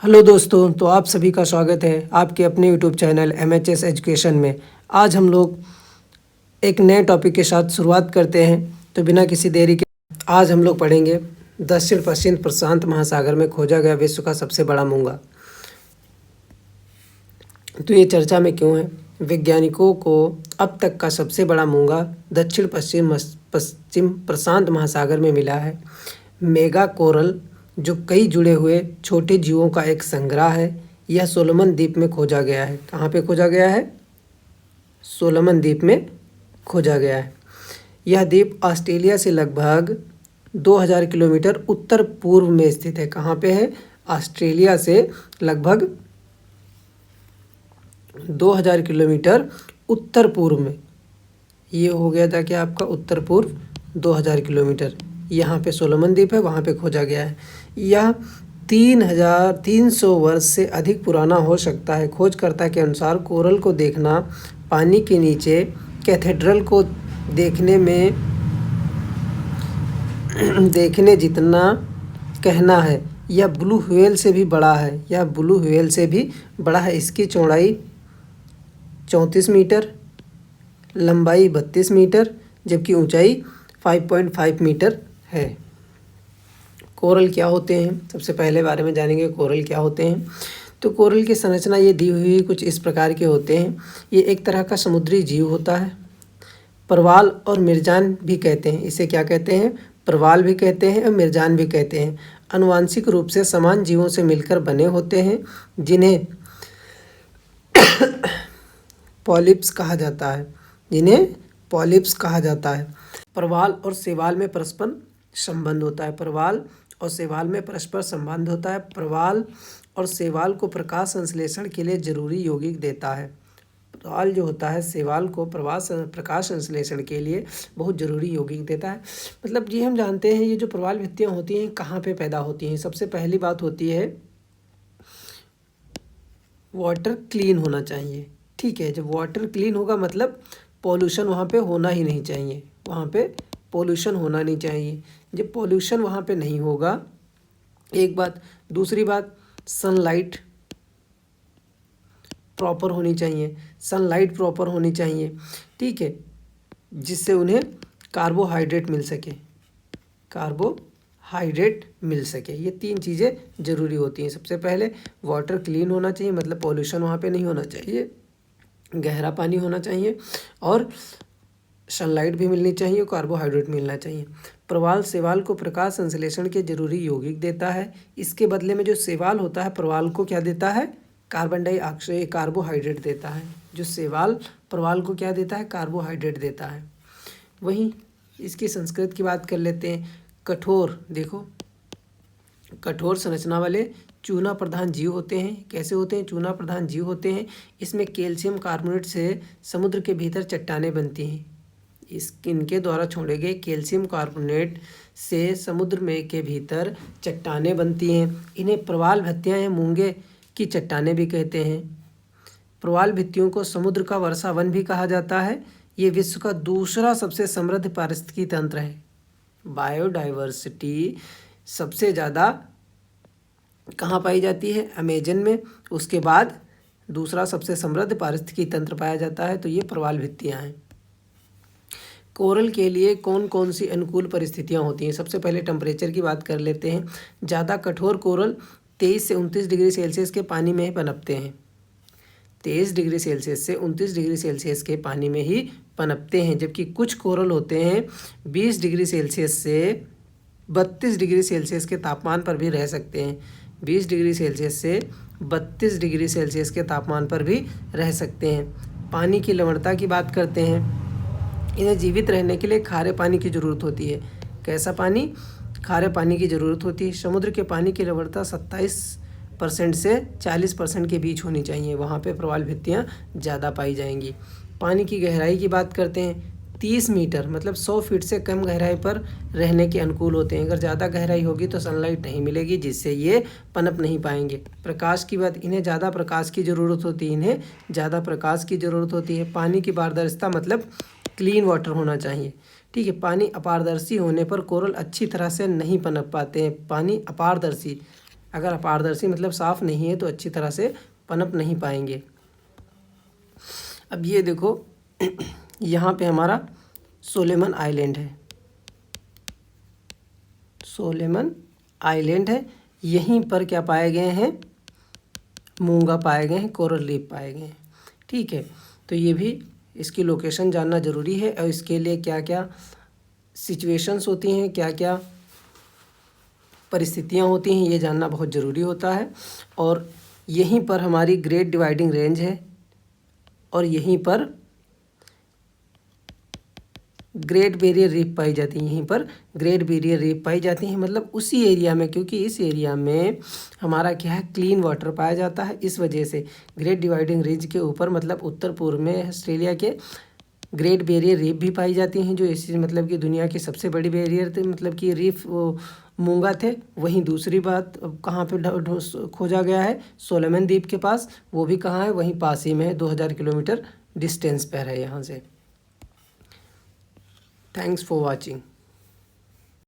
Hello दोस्तों, तो आप सभी का स्वागत है आपके अपने यूट्यूब चैनल MHS एजुकेशन में। आज हम लोग एक नए टॉपिक के साथ शुरुआत करते हैं। तो बिना किसी देरी के आज हम लोग पढ़ेंगे दक्षिण पश्चिम प्रशांत महासागर में खोजा गया विश्व का सबसे बड़ा मूंगा। तो ये चर्चा में क्यों है? वैज्ञानिकों को अब तक का सबसे बड़ा मूंगा दक्षिण पश्चिम प्रशांत महासागर में मिला है। मेगा कोरल जो कई जुड़े हुए छोटे जीवों का एक संग्रह है। यह सोलोमन द्वीप में खोजा गया है। कहाँ पे खोजा गया है? सोलोमन द्वीप में खोजा गया है। यह द्वीप ऑस्ट्रेलिया से लगभग 2000 किलोमीटर उत्तर पूर्व में स्थित है। कहाँ पे है? ऑस्ट्रेलिया से लगभग 2000 किलोमीटर उत्तर पूर्व में। ये हो गया था कि आपका उत्तर पूर्व 2000 किलोमीटर। यहाँ पे सोलोमन द्वीप है, वहाँ पे खोजा गया है। यह 3300 वर्ष से अधिक पुराना हो सकता है। खोजकर्ता के अनुसार कोरल को देखना पानी के नीचे कैथेड्रल को देखने जितना कहना है। यह ब्लू व्हेल से भी बड़ा है। यह ब्लू व्हेल से भी बड़ा है। इसकी चौड़ाई 34 मीटर, लंबाई 32 मीटर, जबकि ऊंचाई 5.5 मीटर है। कोरल क्या होते हैं? सबसे पहले बारे में जानेंगे कोरल क्या होते हैं। तो कोरल की संरचना ये दी हुई कुछ इस प्रकार के होते हैं। ये एक तरह का समुद्री जीव होता है। प्रवाल और मिर्जान भी कहते हैं। इसे क्या कहते हैं? प्रवाल भी कहते हैं और मिर्जान भी कहते हैं। आनुवांशिक रूप से समान जीवों से मिलकर बने होते हैं, जिन्हें पॉलिप्स कहा जाता है। प्रवाल और शैवाल में परस्पर संबंध होता है। प्रवाल और शैवाल को प्रकाश संश्लेषण के लिए जरूरी यौगिक देता है। प्रवाल जो होता है शैवाल को प्रकाश संश्लेषण के लिए बहुत जरूरी यौगिक देता है। मतलब ये हम जानते हैं, ये जो प्रवाल भित्तियाँ होती हैं कहाँ पे पैदा होती हैं? सबसे पहली बात होती है वाटर क्लीन होना चाहिए। ठीक है, जब वाटर क्लीन होगा मतलब पॉल्यूशन वहाँ पे होना ही नहीं चाहिए। जब पॉल्यूशन वहाँ पे नहीं होगा, एक बात। दूसरी बात, सनलाइट प्रॉपर होनी चाहिए। ठीक है, जिससे उन्हें कार्बोहाइड्रेट मिल सके। ये तीन चीज़ें ज़रूरी होती हैं। सबसे पहले वाटर क्लीन होना चाहिए, मतलब पॉल्यूशन वहाँ पे नहीं होना चाहिए, गहरा पानी होना चाहिए, और सनलाइट भी मिलनी चाहिए, कार्बोहाइड्रेट मिलना चाहिए। प्रवाल शैवाल को प्रकाश संश्लेषण के जरूरी यौगिक देता है। इसके बदले में जो शैवाल होता है प्रवाल को क्या देता है? कार्बन डाइऑक्साइड, कार्बोहाइड्रेट देता है। जो शैवाल प्रवाल को क्या देता है? कार्बोहाइड्रेट देता है। वहीं इसकी संस्कृत की बात कर लेते हैं। कठोर संरचना वाले चूना प्रधान जीव होते हैं। कैसे होते हैं? चूना प्रधान जीव होते हैं। इसमें कैल्शियम कार्बोनेट से समुद्र के भीतर चट्टानें बनती हैं। इनके द्वारा छोड़े गए कैल्शियम कार्बोनेट से समुद्र में के भीतर चट्टानें बनती हैं। इन्हें प्रवाल भित्तियाँ या मूंगे की चट्टानें भी कहते हैं। प्रवाल भित्तियों को समुद्र का वर्षा वन भी कहा जाता है। ये विश्व का दूसरा सबसे समृद्ध पारिस्थितिकी तंत्र है। बायोडाइवर्सिटी सबसे ज़्यादा कहाँ पाई जाती है? अमेजन में। उसके बाद दूसरा सबसे समृद्ध पारिस्थितिकी तंत्र पाया जाता है। तो ये प्रवाल भित्तियाँ हैं। कोरल के लिए कौन कौन सी अनुकूल परिस्थितियाँ होती हैं? सबसे पहले टेम्परेचर की बात कर लेते हैं। ज़्यादा कठोर कोरल 23 से 29 डिग्री सेल्सियस के पानी में ही पनपते हैं। 23 डिग्री सेल्सियस से 29 डिग्री सेल्सियस के पानी में ही पनपते हैं, जबकि कुछ कोरल होते हैं 20 डिग्री सेल्सियस से 32 डिग्री सेल्सियस के तापमान पर भी रह सकते हैं। 20 डिग्री सेल्सियस से 32 डिग्री सेल्सियस के तापमान पर भी रह सकते हैं। पानी की लवणता की बात करते हैं। इन्हें जीवित रहने के लिए खारे पानी की ज़रूरत होती है। कैसा पानी? खारे पानी की ज़रूरत होती है। समुद्र के पानी की लवणता 27% से 40% के बीच होनी चाहिए। वहाँ पे प्रवाल भित्तियाँ ज़्यादा पाई जाएंगी। पानी की गहराई की बात करते हैं। 30 मीटर मतलब 100 फीट से कम गहराई पर रहने के अनुकूल होते हैं। अगर ज़्यादा गहराई होगी तो सनलाइट नहीं मिलेगी, जिससे ये पनप नहीं पाएंगे। प्रकाश की बात, इन्हें ज़्यादा प्रकाश की ज़रूरत होती है। पानी की पारदर्शिता मतलब क्लीन वाटर होना चाहिए। ठीक है, पानी अपारदर्शी होने पर कोरल अच्छी तरह से नहीं पनप पाते हैं। पानी अपारदर्शी अगर अपारदर्शी मतलब साफ नहीं है तो अच्छी तरह से पनप नहीं पाएंगे। अब ये देखो यहाँ पे हमारा सोलेमन आइलैंड है, सोलेमन आइलैंड है। यहीं पर क्या पाए गए हैं, मूंगा पाए गए हैं, कोरल रीफ पाए गए हैं। ठीक है, तो ये भी इसकी लोकेशन जानना ज़रूरी है और इसके लिए क्या क्या सिचुएशंस होती हैं, क्या क्या परिस्थितियाँ होती हैं, ये जानना बहुत ज़रूरी होता है। और यहीं पर हमारी ग्रेट डिवाइडिंग रेंज है और यहीं पर ग्रेट बैरियर रीफ पाई जाती है, यहीं पर ग्रेट बैरियर रीफ पाई जाती हैं, मतलब उसी एरिया में, क्योंकि इस एरिया में हमारा क्या है, क्लीन वाटर पाया जाता है। इस वजह से ग्रेट डिवाइडिंग रेंज के ऊपर मतलब उत्तर पूर्व में ऑस्ट्रेलिया के ग्रेट बैरियर रीफ भी पाई जाती हैं, जो इसी मतलब कि दुनिया की सबसे बड़ी बैरियर थे, मतलब कि रीफ वो मूंगा थे। वहीं दूसरी बात कहाँ पे खोजा गया है, सोलोमन द्वीप के पास, वो भी कहाँ है, वहीं पास ही में है, 2000 किलोमीटर डिस्टेंस पर है यहाँ से। Thanks for watching.